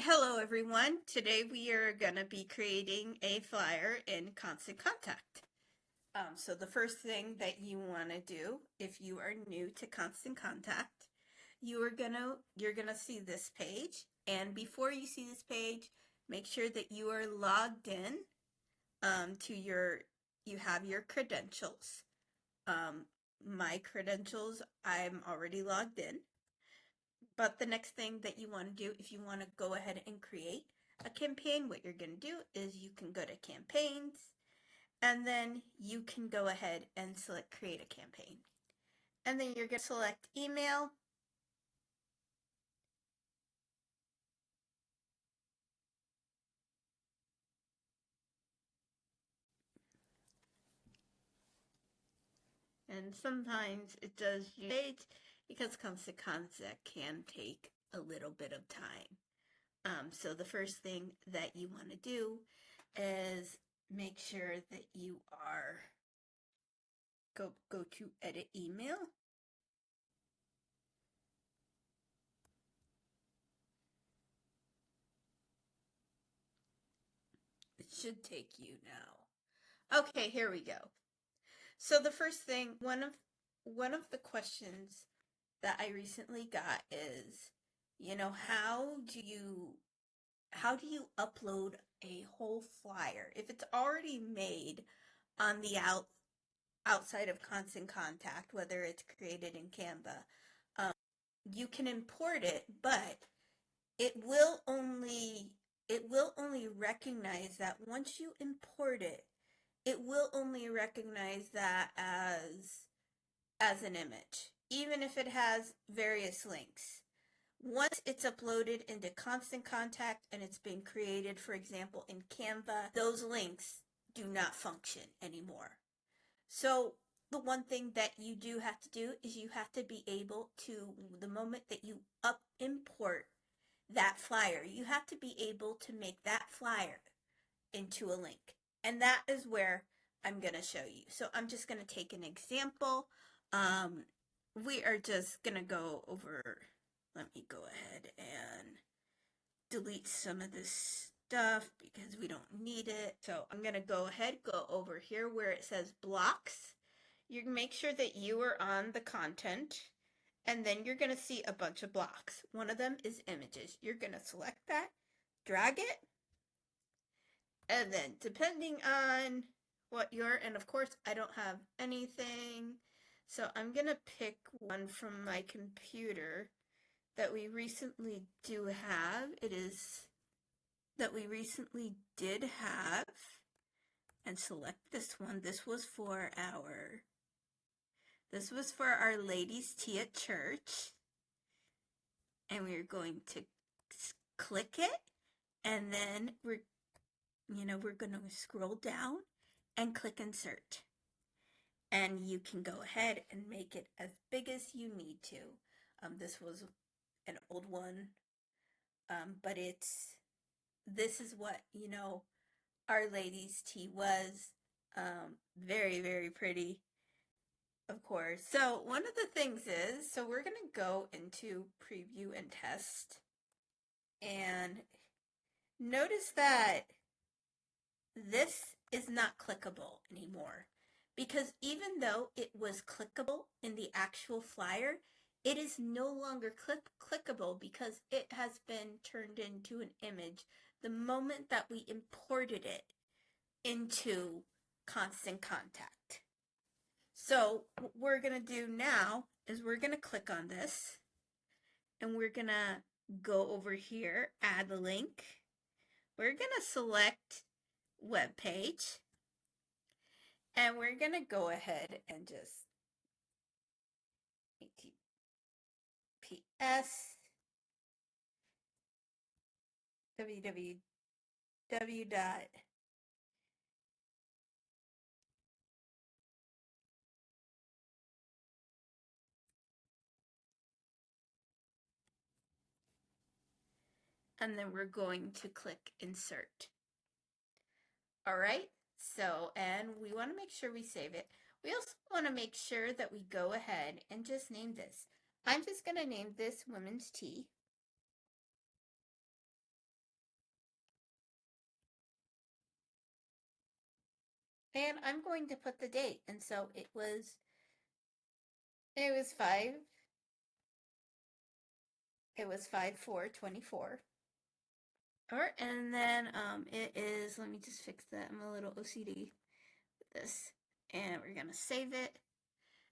Hello everyone. Today we are going to be creating a flyer in Constant Contact. So the first thing that you want to do if you are new to Constant Contact, you're going to see this page, and before you see this page, make sure that you are logged in to you have your credentials. My credentials, I'm already logged in. But the next thing that you want to do, if you want to go ahead and create a campaign, what you're going to do is you can go to campaigns, and then you can go ahead and select create a campaign. And then you're going to select email. And sometimes it does use because Constant Contact can take a little bit of time. So the first thing that you want to do is make sure that you are go to edit email. It should take you now. Okay, here we go. So the first thing, one of the questions that I recently got is, how do you upload a whole flyer if it's already made on the outside of Constant Contact, whether it's created in Canva? You can import it, but it will only recognize that once you import it, it will only recognize that as an image, even if it has various links. Once it's uploaded into Constant Contact and it's been created, for example, in Canva, those links do not function anymore. So the one thing that you do have to do is you have to be able to, the moment that you import that flyer, you have to be able to make that flyer into a link. And that is where I'm going to show you. So I'm just going to take an example. We are just going to go over, let me go ahead and delete some of this stuff because we don't need it. So I'm going to go over here where it says blocks. You make sure that you are on the content, and then you're going to see a bunch of blocks. One of them is images. You're going to select that, drag it, and then depending on and of course I don't have anything, so I'm gonna pick one from my computer that we recently did have, and select this one. This was for our ladies' tea at church, and we're going to click it, and then we're going to scroll down and click insert. And you can go ahead and make it as big as you need to. This was an old one, but this is what, Our Lady's tea was. Very, very pretty, of course. So one of the things is, so we're going to go into preview and test. And notice that this is not clickable anymore, because even though it was clickable in the actual flyer, it is no longer clickable because it has been turned into an image the moment that we imported it into Constant Contact. So what we're going to do now is we're going to click on this, and we're going to go over here, add a link. We're going to select web page, and we're going to go ahead and just HTTPS www dot and then we're going to click insert. All right, so, and we want to make sure we save it. We also want to make sure that we go ahead and just name this. I'm just going to name this Women's Tea. And I'm going to put the date. And so it was 5/4/24. All right, and then it is, let me just fix that. I'm a little OCD with this. And we're gonna save it.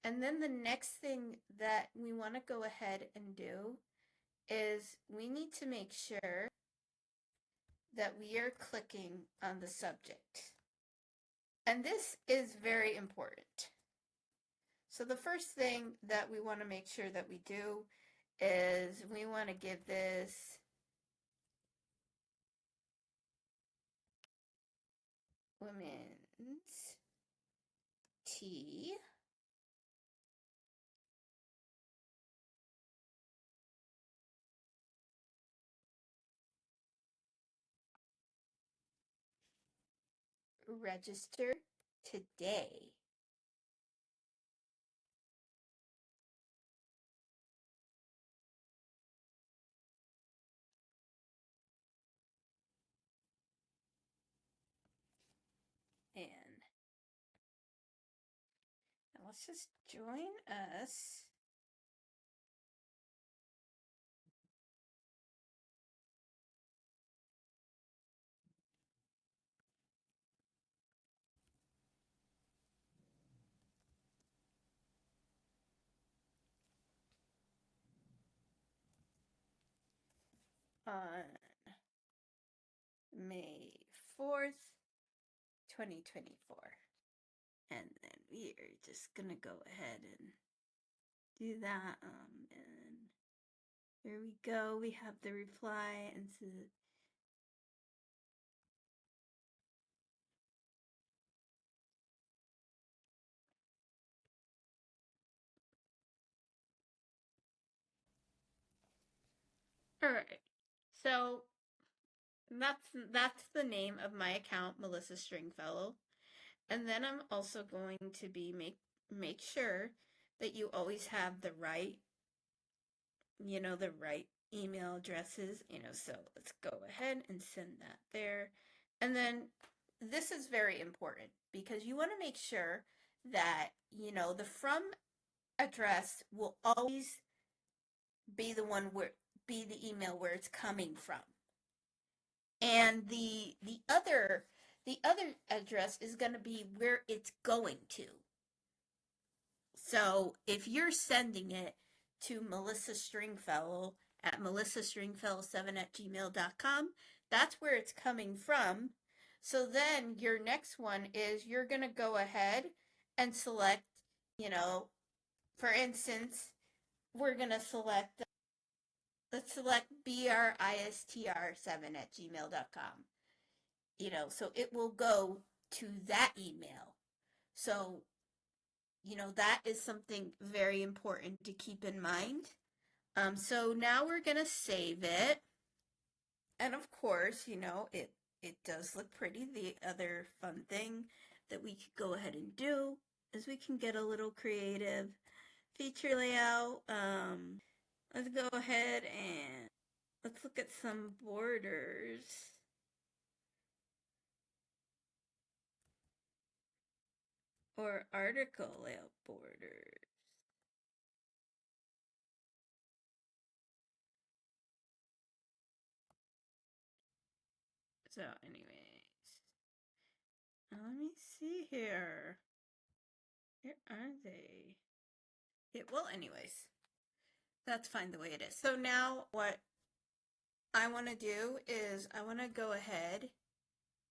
And then the next thing that we want to go ahead and do is we need to make sure that we are clicking on the subject. And this is very important. So the first thing that we want to make sure that we do is we want to give this women's tea register today. And let's just join us. On May 4th, 2024. And then we are just gonna go ahead and do that. And here we go. We have the reply and so all right. So that's the name of my account, Melissa Stringfellow. And then I'm also going to be make sure that you always have the right, the right email addresses, so let's go ahead and send that there. And then this is very important because you want to make sure that, the from address will always be the email where it's coming from. And the other address is going to be where it's going to. So if you're sending it to Melissa Stringfellow at melissastringfellow7@gmail.com, that's where it's coming from. So then your next one is you're going to go ahead and select, for instance, we're going to let's select bristr7@gmail.com. So it will go to that email. So that is something very important to keep in mind. So now we're going to save it. And of course, it does look pretty. The other fun thing that we could go ahead and do is we can get a little creative feature layout. Let's go ahead and let's look at some borders. Or article layout borders. So anyways, let me see here. Where are they? Well, anyways, that's fine the way it is. So now what I want to do is I want to go ahead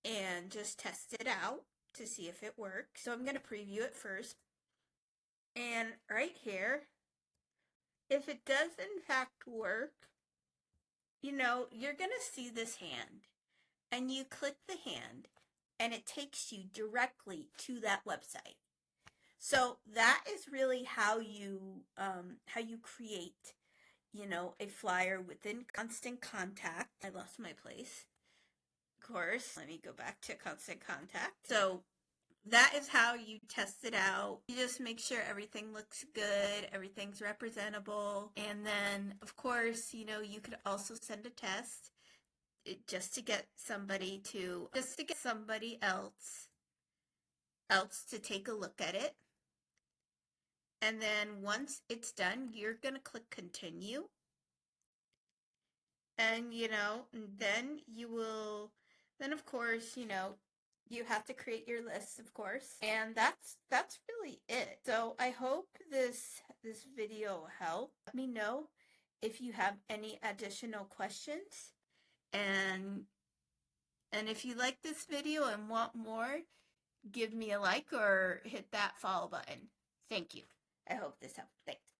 and just test it out to see if it works. So I'm going to preview it first. And right here, if it does in fact work, you're going to see this hand. And you click the hand and it takes you directly to that website. So that is really how you create, a flyer within Constant Contact. I lost my place. Of course, let me go back to Constant Contact. So that is how you test it out. You just make sure everything looks good, everything's representable. And then, of course, you could also send a test just to get somebody else else to take a look at it. And then once it's done, you're going to click continue. And, then then of course, you have to create your lists, of course. And that's really it. So I hope this video helped. Let me know if you have any additional questions. And if you like this video and want more, give me a like or hit that follow button. Thank you. I hope this helped. Thanks.